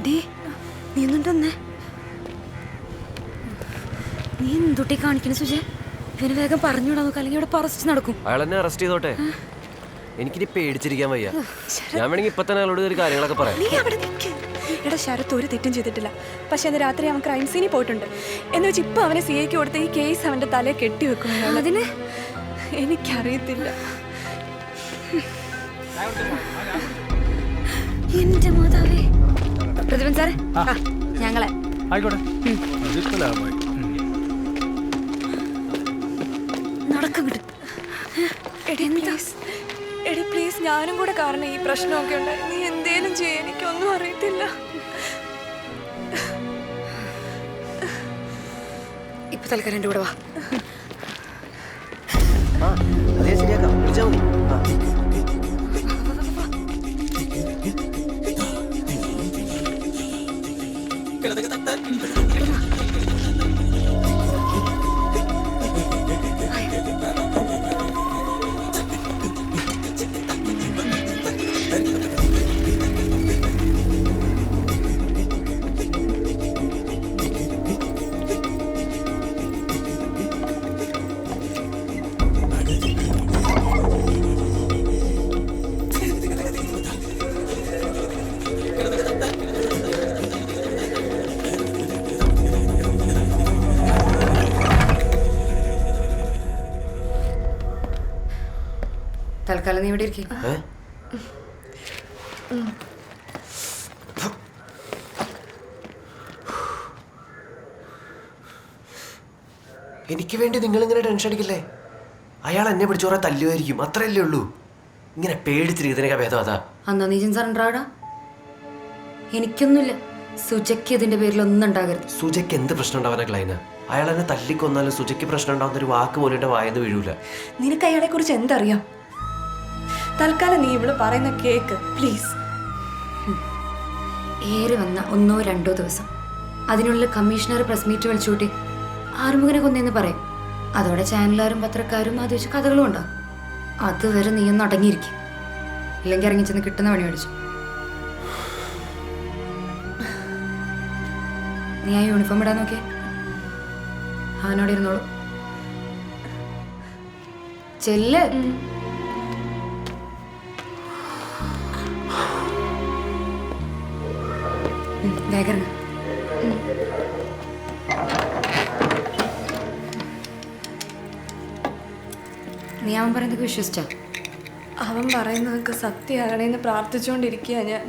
നീ ഒന്നുണ്ടോന്നേ? നീ എന്തുട്ടി കാണിക്കണ സുജെ? ഇവന് വേഗം പറഞ്ഞുവിടാ നോക്ക്, അല്ലെങ്കിൽ ഇവിടെ അറസ്റ്റ് നടക്കും. അയാൾ എന്നെ അറസ്റ്റ് ചെയ്തോട്ടെ, എനിക്കിനി പേടിച്ചിരിക്കാൻ വയ്യ. ഞാൻ വേണമെങ്കിൽ ഇപ്പൊ തന്നെ അയാളോട് ഒരു കാര്യങ്ങളൊക്കെ പറയാം. എടാ ശരത്ത് ഒരു തെറ്റും ചെയ്തിട്ടില്ല. പക്ഷെ അന്ന് രാത്രി അവൻ ക്രൈം സീനിൽ പോയിട്ടുണ്ട്. എന്ന് വെച്ച് ഇപ്പൊ അവനെ സി ഐക്ക് കൊടുത്ത ഈ കേസ് അവന്റെ തലയെ കെട്ടിവെക്കും. അതിന് എനിക്കറിയത്തില്ല. എന്റെ മാതാവേ. പ്രതിഭൻ സാറേ, ഞങ്ങളെ നടക്കിട്ട്. എടി പ്ലീസ്, ഞാനും കൂടെ കാരണം ഈ പ്രശ്നമൊക്കെ ഉണ്ടായി. നീ എന്തേലും ചെയ്യ, എനിക്കൊന്നും അറിയത്തില്ല. ഇപ്പൊ തൽക്കാലം എൻ്റെ കൂടെ വാ. അതേ ശരിയാക്കാം, വിളിച്ചാൽ മതി. തൽക്കാലം നീ ഇവിടെ ഇരിക്കും. എനിക്ക് വേണ്ടി നിങ്ങൾ ഇങ്ങനെ ടെൻഷൻ അടിക്കില്ലേ? അയാൾ എന്നെ പിടിച്ചു കുറെ തല്ലുമായിരിക്കും, അത്രയല്ലേ ഉള്ളൂ. ഇങ്ങനെ പേടിച്ചിരിക്കുന്നതിനൊക്കെ ഭേദം അതാ. അന്നാ നീ സറണ്ടർ ആടാ. എനിക്കൊന്നുമില്ല. സുജയ്ക്ക് ഇതിന്റെ പേരിൽ ഒന്നും ഉണ്ടാകരുത്. സുജയ്ക്ക് എന്ത് പ്രശ്നം ഉണ്ടാവാനാ ക്ലൈന? അയാൾ എന്നെ തല്ലിക്കൊന്നാലും സുജയ്ക്ക് പ്രശ്നം ഉണ്ടാവുന്ന ഒരു വാക്ക് പോലും എന്റെ വായന്ന് വീഴൂല. നിനക്ക് അയാളെ കുറിച്ച് എന്തറിയാം? തൽക്കാലം നീ ഇവിടെ പറയുന്ന കേക്ക് പ്ലീസ്. ഏറെ വന്ന 1-2 ദിവസം അതിനുള്ളിൽ കമ്മീഷണർ പ്രസ് മീറ്റ് വിളിച്ചുകൂട്ടി ആറുമുഖനെ കൊന്നെന്ന് പറയും. അതോടെ ചാനലുകാരും പത്രക്കാരും അത് വെച്ച് കഥകളും ഉണ്ടാകും. അതുവരെ നീ ഒന്ന് അടങ്ങിയിരിക്കും, ഇല്ലെങ്കിൽ ഇറങ്ങി ചെന്ന് കിട്ടുന്ന പണി മേടിച്ചു. നീ ആ യൂണിഫോം ഇടാൻ നോക്കിയേ, അവനോട് ഇരുന്നോളൂ. ചെല്ല്. വേഗം. നീ അവൻ പറയുന്നതൊക്കെ വിശ്വസിച്ച? അവൻ പറയുന്നതൊക്കെ സത്യമാകണേന്ന് പ്രാർത്ഥിച്ചുകൊണ്ടിരിക്കുക ഞാൻ.